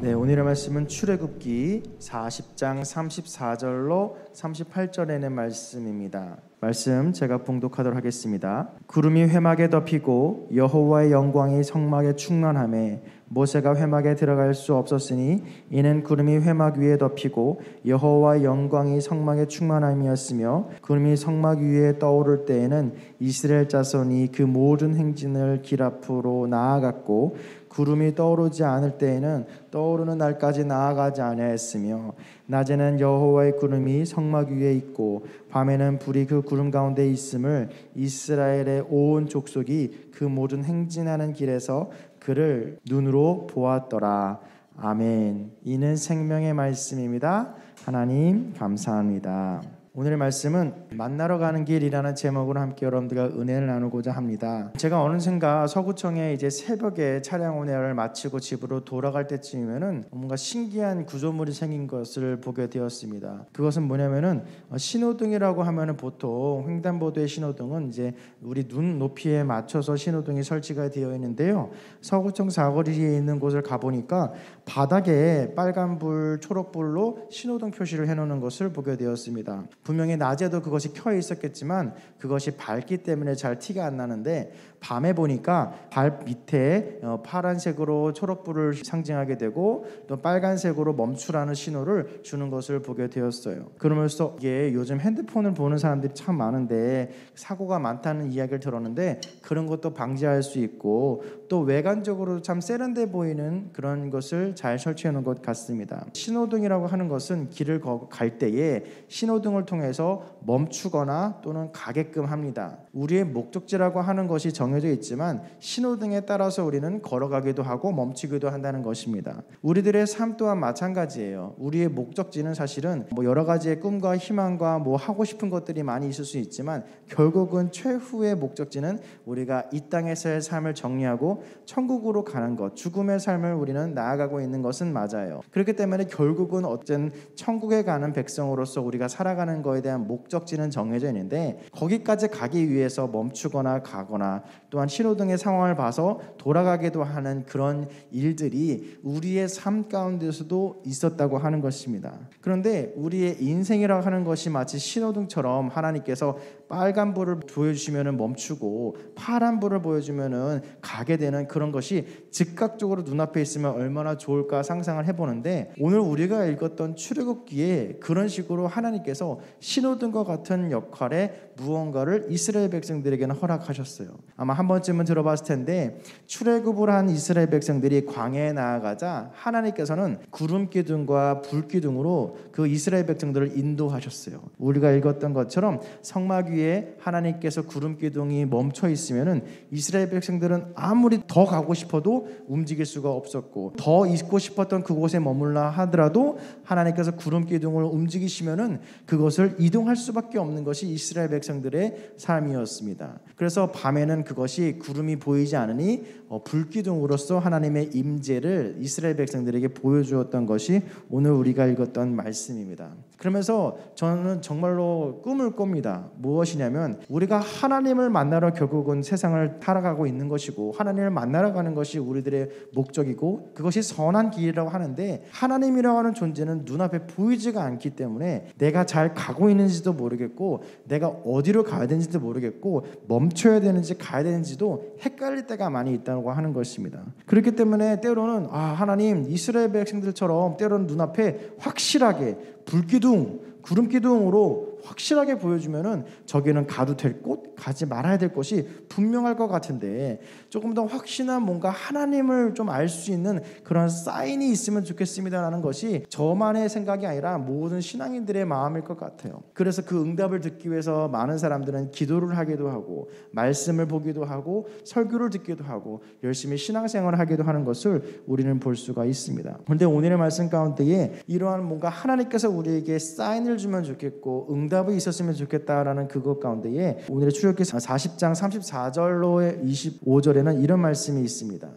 네, 오늘의 말씀은 출애굽기 40장 34절로 38절에 있는 말씀입니다. 말씀 제가 봉독하도록 하겠습니다. 구름이 회막에 덮이고 여호와의 영광이 성막에 충만하매 모세가 회막에 들어갈 수 없었으니 이는 구름이 회막 위에 덮이고 여호와의 영광이 성막에 충만함이었으며 구름이 성막 위에 떠오를 때에는 이스라엘 자손이 그 모든 행진을 길 앞으로 나아갔고 구름이 떠오르지 않을 때에는 떠오르는 날까지 나아가지 아니하였으며 낮에는 여호와의 구름이 성막 위에 있고 밤에는 불이 그 구름 가운데 있음을 이스라엘의 온 족속이 그 모든 행진하는 길에서 그를 눈으로 보았더라. 아멘. 이는 생명의 말씀입니다. 하나님 감사합니다. 오늘의 말씀은 만나러 가는 길이라는 제목으로 함께 여러분들과 은혜를 나누고자 합니다. 제가 어느샌가 서구청에 이제 새벽에 차량 운행을 마치고 집으로 돌아갈 때쯤이면은 뭔가 신기한 구조물이 생긴 것을 보게 되었습니다. 그것은 뭐냐면은 신호등이라고 하면은 보통 횡단보도의 신호등은 이제 우리 눈 높이에 맞춰서 신호등이 설치가 되어 있는데요. 서구청 사거리에 있는 곳을 가보니까 바닥에 빨간불, 초록불로 신호등 표시를 해놓는 것을 보게 되었습니다. 분명히 낮에도 그것이 켜 있었겠지만 그것이 밝기 때문에 잘 티가 안 나는데 밤에 보니까 발 밑에 파란색으로 초록불을 상징하게 되고 또 빨간색으로 멈추라는 신호를 주는 것을 보게 되었어요. 그러면서 이게 요즘 핸드폰을 보는 사람들이 참 많은데 사고가 많다는 이야기를 들었는데 그런 것도 방지할 수 있고 또 외관적으로 참 세련돼 보이는 그런 것을 잘 설치해 놓은 것 같습니다. 신호등이라고 하는 것은 길을 갈 때에 신호등을 통해서 멈추거나 또는 가게끔 합니다. 우리의 목적지라고 하는 것이 정해져 있지만 신호등에 따라서 우리는 걸어가기도 하고 멈추기도 한다는 것입니다. 우리들의 삶 또한 마찬가지예요. 우리의 목적지는 사실은 여러 가지의 꿈과 희망과 하고 싶은 것들이 많이 있을 수 있지만 결국은 최후의 목적지는 우리가 이 땅에서의 삶을 정리하고 천국으로 가는 것, 죽음의 삶을 우리는 나아가고 있는 것은 맞아요. 그렇기 때문에 결국은 어쨌든 천국에 가는 백성으로서 우리가 살아가는 거에 대한 목적지는 정해져 있는데 거기까지 가기 위해서 멈추거나 가거나 또한 신호등의 상황을 봐서 돌아가기도 하는 그런 일들이 우리의 삶 가운데서도 있었다고 하는 것입니다. 그런데 우리의 인생이라고 하는 것이 마치 신호등처럼 하나님께서 빨간불을 보여주시면 멈추고 파란불을 보여주면 가게 되는 그런 것이 즉각적으로 눈앞에 있으면 얼마나 좋을까 상상을 해보는데 오늘 우리가 읽었던 출애굽기에 그런 식으로 하나님께서 신호등과 같은 역할의 무언가를 이스라엘 백성들에게는 허락하셨어요. 아마 한 번쯤은 들어봤을 텐데 출애굽을 한 이스라엘 백성들이 광야에 나아가자 하나님께서는 구름 기둥과 불 기둥으로 그 이스라엘 백성들을 인도하셨어요. 우리가 읽었던 것처럼 성막 위에 하나님께서 구름 기둥이 멈춰 있으면은 이스라엘 백성들은 아무리 더 가고 싶어도 움직일 수가 없었고 더 있고 싶었던 그곳에 머물라 하더라도 하나님께서 구름 기둥을 움직이시면은 그것을 이동할 수밖에 없는 것이 이스라엘 백성들의 삶이었습니다. 그래서 밤에는 그것이 구름이 보이지 않으니 불기둥으로서 하나님의 임재를 이스라엘 백성들에게 보여주었던 것이 오늘 우리가 읽었던 말씀입니다. 그러면서 저는 정말로 꿈을 꿉니다. 무엇이냐면 우리가 하나님을 만나러 결국은 세상을 살아가고 있는 것이고 하나님을 만나러 가는 것이 우리들의 목적이고 그것이 선한 길이라고 하는데 하나님이라고 하는 존재는 눈앞에 보이지가 않기 때문에 내가 잘 가고 있는지도 모르겠고 내가 어디로 가야 되는지도 모르겠고 멈춰야 되는지 가야 되는지도 헷갈릴 때가 많이 있다고 하는 것입니다. 그렇기 때문에 때로는 하나님 이스라엘 백성들처럼 때로는 눈앞에 확실하게 불기둥, 구름기둥으로 확실하게 보여주면은 저기는 가도 될 곳, 가지 말아야 될 곳이 분명할 것 같은데 조금 더 확신한 뭔가 하나님을 좀 알 수 있는 그런 사인이 있으면 좋겠습니다라는 것이 저만의 생각이 아니라 모든 신앙인들의 마음일 것 같아요. 그래서 그 응답을 듣기 위해서 많은 사람들은 기도를 하기도 하고 말씀을 보기도 하고 설교를 듣기도 하고 열심히 신앙생활을 하기도 하는 것을 우리는 볼 수가 있습니다. 그런데 오늘의 말씀 가운데에 이러한 뭔가 하나님께서 우리에게 사인을 주면 좋겠고 응답이 있었으면 좋겠다라는 그것 가운데에 오늘의 출애굽기 40장 34절로 25절에는 이런 말씀이 있습니다.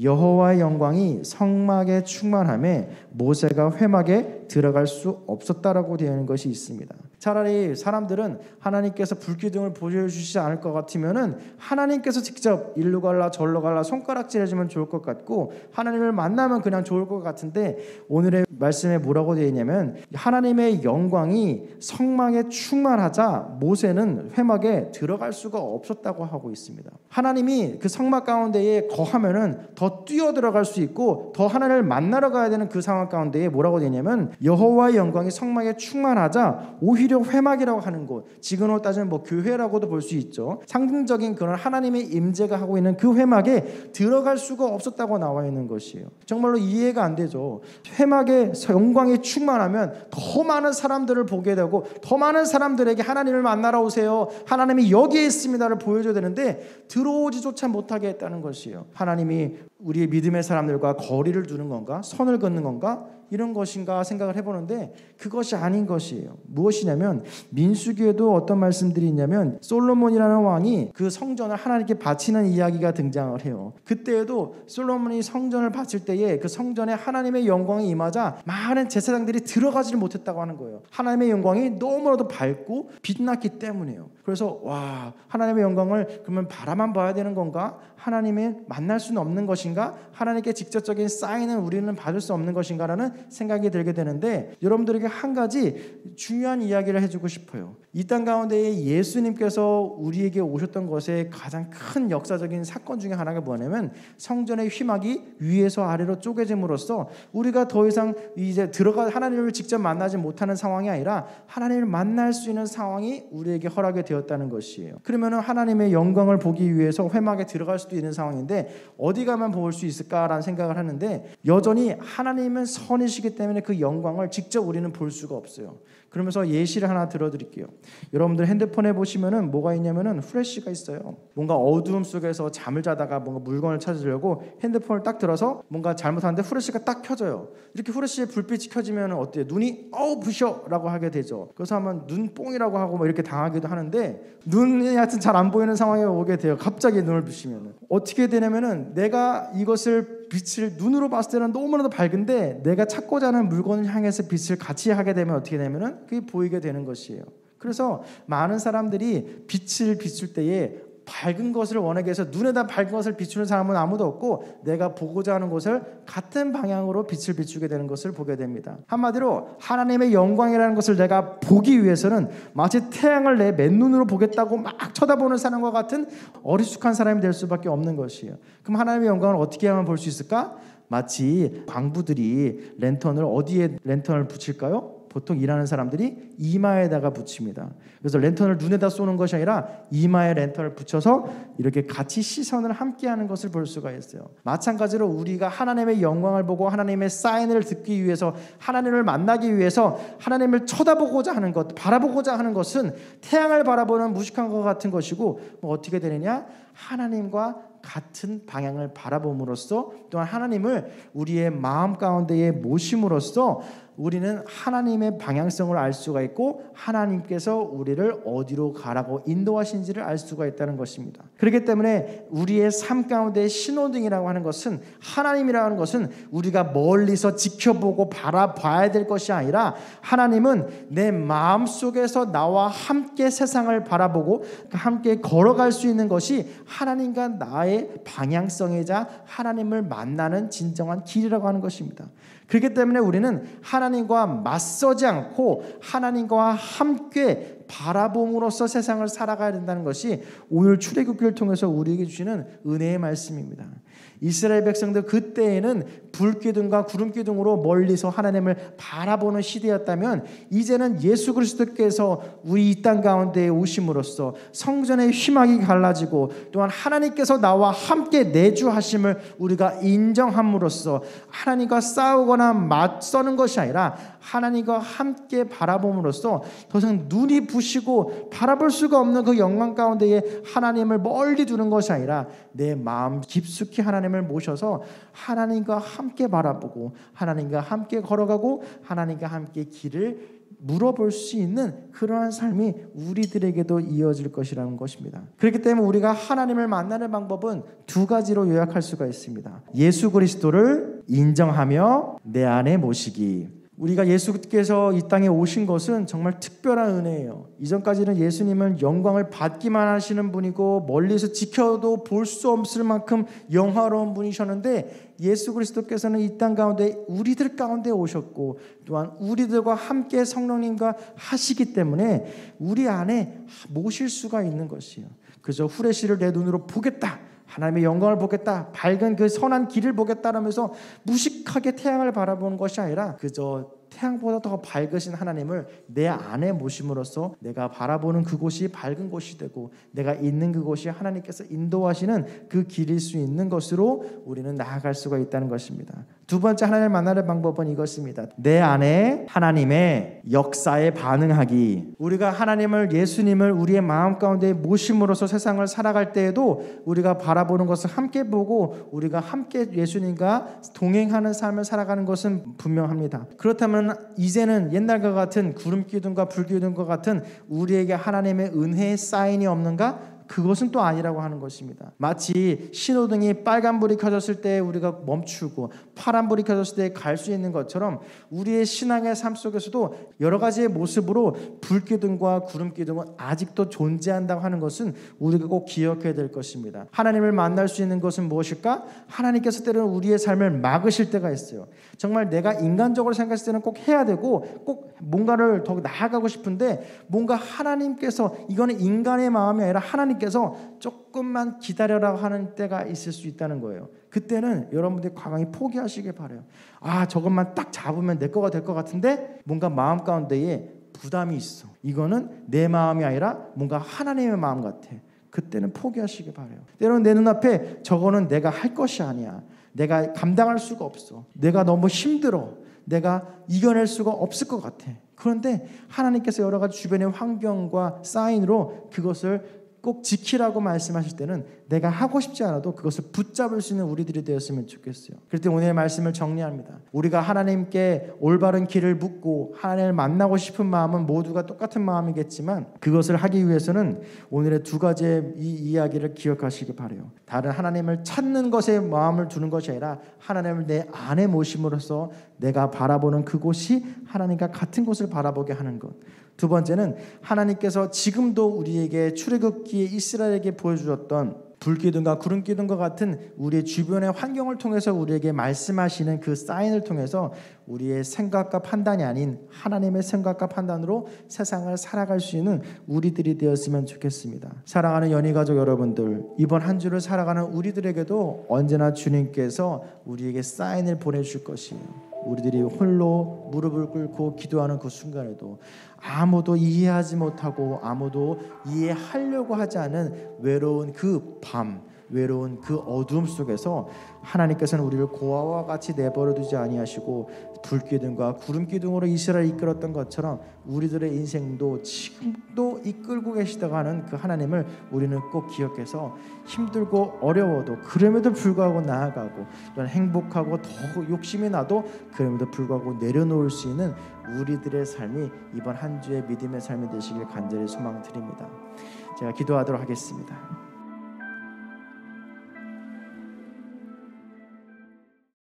여호와의 영광이 성막에 충만함에 모세가 회막에 들어갈 수 없었다라고 되어 있는 것이 있습니다. 차라리 사람들은 하나님께서 불기둥을 보여주시지 않을 것 같으면은 하나님께서 직접 일로 갈라 절로 갈라 손가락질 해주면 좋을 것 같고 하나님을 만나면 그냥 좋을 것 같은데 오늘의 말씀에 뭐라고 되어 있냐면 하나님의 영광이 성막에 충만하자 모세는 회막에 들어갈 수가 없었다고 하고 있습니다. 하나님이 그 성막 가운데에 거하면은 더 뛰어 들어갈 수 있고 더 하나님을 만나러 가야 되는 그 상황 가운데에 뭐라고 되냐면 여호와의 영광이 성막에 충만하자 오히려 회막이라고 하는 곳, 지금으로 따지면 뭐 교회라고도 볼 수 있죠. 상징적인 그런 하나님의 임재가 하고 있는 그 회막에 들어갈 수가 없었다고 나와 있는 것이에요. 정말로 이해가 안 되죠. 회막에 영광이 충만하면 더 많은 사람들을 보게 되고 더 많은 사람들에게 하나님을 만나러 오세요, 하나님이 여기에 있습니다를 보여줘야 되는데 들어오지조차 못하게 했다는 것이에요. 하나님이 우리의 믿음의 사람들과 거리를 두는 건가, 선을 긋는 건가, 이런 것인가 생각을 해보는데 그것이 아닌 것이에요. 무엇이냐면 민수기에도 어떤 말씀들이 있냐면 솔로몬이라는 왕이 그 성전을 하나님께 바치는 이야기가 등장을 해요. 그때에도 솔로몬이 성전을 바칠 때에 그 성전에 하나님의 영광이 임하자 많은 제사장들이 들어가지를 못했다고 하는 거예요. 하나님의 영광이 너무나도 밝고 빛났기 때문이에요. 그래서 와, 하나님의 영광을 그러면 바라만 봐야 되는 건가? 하나님을 만날 수는 없는 것인가? 하나님께 직접적인 사인은 우리는 받을 수 없는 것인가라는 생각이 들게 되는데 여러분들에게 한 가지 중요한 이야기를 해주고 싶어요. 이 땅 가운데 예수님께서 우리에게 오셨던 것의 가장 큰 역사적인 사건 중에 하나가 뭐냐면 성전의 휘막이 위에서 아래로 쪼개짐으로써 우리가 더 이상 이제 하나님을 직접 만나지 못하는 상황이 아니라 하나님을 만날 수 있는 상황이 우리에게 허락이 되었다는 것이에요. 그러면 하나님의 영광을 보기 위해서 회막에 들어갈 수도 있는 상황인데 어디 가면 볼 수 있을까라는 생각을 하는데 여전히 하나님은 선이시기 때문에 그 영광을 직접 우리는 볼 수가 없어요. 그러면서 예시를 하나 들어드릴게요. 여러분들 핸드폰에 보시면은 뭐가 있냐면은 후레쉬가 있어요. 뭔가 어두움 속에서 잠을 자다가 뭔가 물건을 찾으려고 핸드폰을 딱 들어서 뭔가 잘못하는데 후레쉬가 딱 켜져요. 이렇게 후레쉬에 불빛이 켜지면 어때요? 눈이 부셔라고 하게 되죠. 그래서 하면 눈뽕이라고 하고 뭐 이렇게 당하기도 하는데 눈이 하여튼 잘 안 보이는 상황에 오게 돼요. 갑자기 눈을 부시면 어떻게 되냐면은 내가 이것을 빛을 눈으로 봤을 때는 너무나도 밝은데 내가 찾고자 하는 물건을 향해서 빛을 같이 하게 되면 어떻게 되냐면은 그게 보이게 되는 것이에요. 그래서 많은 사람들이 빛을 비출 때에 밝은 것을 원하게 해서 눈에다 밝은 것을 비추는 사람은 아무도 없고 내가 보고자 하는 것을 같은 방향으로 빛을 비추게 되는 것을 보게 됩니다. 한마디로 하나님의 영광이라는 것을 내가 보기 위해서는 마치 태양을 내 맨눈으로 보겠다고 막 쳐다보는 사람과 같은 어리숙한 사람이 될 수밖에 없는 것이에요. 그럼 하나님의 영광을 어떻게 하면 볼 수 있을까? 마치 광부들이 랜턴을 어디에 랜턴을 붙일까요? 보통 일하는 사람들이 이마에다가 붙입니다. 그래서 랜턴을 눈에다 쏘는 것이 아니라 이마에 랜턴을 붙여서 이렇게 같이 시선을 함께하는 것을 볼 수가 있어요. 마찬가지로 우리가 하나님의 영광을 보고 하나님의 사인을 듣기 위해서 하나님을 만나기 위해서 하나님을 쳐다보고자 하는 것, 바라보고자 하는 것은 태양을 바라보는 무식한 것 같은 것이고 어떻게 되느냐? 하나님과 같은 방향을 바라봄으로써 또한 하나님을 우리의 마음 가운데에 모심으로써 우리는 하나님의 방향성을 알 수가 있고 하나님께서 우리를 어디로 가라고 인도하신지를 알 수가 있다는 것입니다. 그렇기 때문에 우리의 삶 가운데 신호등이라고 하는 것은 하나님이라는 것은 우리가 멀리서 지켜보고 바라봐야 될 것이 아니라 하나님은 내 마음속에서 나와 함께 세상을 바라보고 함께 걸어갈 수 있는 것이 하나님과 나의 방향성이자 하나님을 만나는 진정한 길이라고 하는 것입니다. 그렇기 때문에 우리는 하나님과 맞서지 않고 하나님과 함께 바라봄으로써 세상을 살아가야 된다는 것이 오늘 출애굽기를 통해서 우리에게 주시는 은혜의 말씀입니다. 이스라엘 백성들 그때에는 불기둥과 구름기둥으로 멀리서 하나님을 바라보는 시대였다면 이제는 예수 그리스도께서 우리 이 땅 가운데에 오심으로써 성전의 휘막이 갈라지고 또한 하나님께서 나와 함께 내주하심을 우리가 인정함으로써 하나님과 싸우거나 맞서는 것이 아니라 하나님과 함께 바라봄으로써 더 이상 눈이 부시고 바라볼 수가 없는 그 영광 가운데에 하나님을 멀리 두는 것이 아니라 내 마음 깊숙이 하나님을 모셔서 하나님과 함께 바라보고 하나님과 함께 걸어가고 하나님과 함께 길을 물어볼 수 있는 그러한 삶이 우리들에게도 이어질 것이라는 것입니다. 그렇기 때문에 우리가 하나님을 만나는 방법은 두 가지로 요약할 수가 있습니다. 예수 그리스도를 인정하며 내 안에 모시기, 우리가 예수께서 이 땅에 오신 것은 정말 특별한 은혜예요. 이전까지는 예수님은 영광을 받기만 하시는 분이고 멀리서 지켜도 볼 수 없을 만큼 영화로운 분이셨는데, 예수 그리스도께서는 이 땅 가운데 우리들 가운데 오셨고 또한 우리들과 함께 성령님과 하시기 때문에 우리 안에 모실 수가 있는 것이에요. 그저 후레쉬를 내 눈으로 보겠다, 하나님의 영광을 보겠다, 밝은 그 선한 길을 보겠다라면서 무식하게 태양을 바라보는 것이 아니라 그저 태양보다 더 밝으신 하나님을 내 안에 모심으로써 내가 바라보는 그곳이 밝은 곳이 되고 내가 있는 그곳이 하나님께서 인도하시는 그 길일 수 있는 것으로 우리는 나아갈 수가 있다는 것입니다. 두 번째 하나님을 만나는 방법은 이것입니다. 내 안에 하나님의 역사에 반응하기. 우리가 하나님을, 예수님을 우리의 마음 가운데 모심으로써 세상을 살아갈 때에도 우리가 바라보는 것을 함께 보고 우리가 함께 예수님과 동행하는 삶을 살아가는 것은 분명합니다. 그렇다면 이제는 옛날과 같은 구름 기둥과 불 기둥과 같은 우리에게 하나님의 은혜의 사인이 없는가? 그것은 또 아니라고 하는 것입니다. 마치 신호등이 빨간불이 켜졌을 때 우리가 멈추고 파란불이 켜졌을 때 갈 수 있는 것처럼 우리의 신앙의 삶 속에서도 여러 가지의 모습으로 불기둥과 구름기둥은 아직도 존재한다고 하는 것은 우리가 꼭 기억해야 될 것입니다. 하나님을 만날 수 있는 것은 무엇일까? 하나님께서 때로는 우리의 삶을 막으실 때가 있어요. 정말 내가 인간적으로 생각했을 때는 꼭 해야 되고 꼭 뭔가를 더 나아가고 싶은데 뭔가 하나님께서, 이거는 인간의 마음이 아니라 하나님께서 조금만 기다려라 하는 때가 있을 수 있다는 거예요. 그때는 여러분들이 과감히 포기하시길 바라요. 아, 저것만 딱 잡으면 내 거가 될 것 같은데 뭔가 마음 가운데에 부담이 있어. 이거는 내 마음이 아니라 뭔가 하나님의 마음 같아. 그때는 포기하시길 바라요. 때로는 내 눈앞에 저거는 내가 할 것이 아니야. 내가 감당할 수가 없어. 내가 너무 힘들어. 내가 이겨낼 수가 없을 것 같아. 그런데 하나님께서 여러 가지 주변의 환경과 사인으로 그것을 꼭 지키라고 말씀하실 때는 내가 하고 싶지 않아도 그것을 붙잡을 수 있는 우리들이 되었으면 좋겠어요. 그럴 때 오늘의 말씀을 정리합니다. 우리가 하나님께 올바른 길을 묻고 하나님을 만나고 싶은 마음은 모두가 똑같은 마음이겠지만 그것을 하기 위해서는 오늘의 두 가지의 이 이야기를 기억하시기 바라요. 다른 하나님을 찾는 것에 마음을 두는 것이 아니라 하나님을 내 안에 모심으로써 내가 바라보는 그곳이 하나님과 같은 곳을 바라보게 하는 것. 두 번째는 하나님께서 지금도 우리에게 출애굽기에 이스라엘에게 보여주셨던 불기둥과 구름기둥과 같은 우리의 주변의 환경을 통해서 우리에게 말씀하시는 그 사인을 통해서 우리의 생각과 판단이 아닌 하나님의 생각과 판단으로 세상을 살아갈 수 있는 우리들이 되었으면 좋겠습니다. 사랑하는 연희가족 여러분들, 이번 한 주를 살아가는 우리들에게도 언제나 주님께서 우리에게 사인을 보내주실 것이에요. 우리들이 홀로 무릎을 꿇고 기도하는 그 순간에도 아무도 이해하지 못하고 아무도 이해하려고 하지 않은 외로운 그 밤, 외로운 그 어두움 속에서 하나님께서는 우리를 고아와 같이 내버려두지 아니하시고 불기둥과 구름기둥으로 이스라엘을 이끌었던 것처럼 우리들의 인생도 지금도 이끌고 계시다고 하는 그 하나님을 우리는 꼭 기억해서 힘들고 어려워도 그럼에도 불구하고 나아가고 또한 행복하고 더 욕심이 나도 그럼에도 불구하고 내려놓을 수 있는 우리들의 삶이 이번 한 주의 믿음의 삶이 되시길 간절히 소망드립니다. 제가 기도하도록 하겠습니다.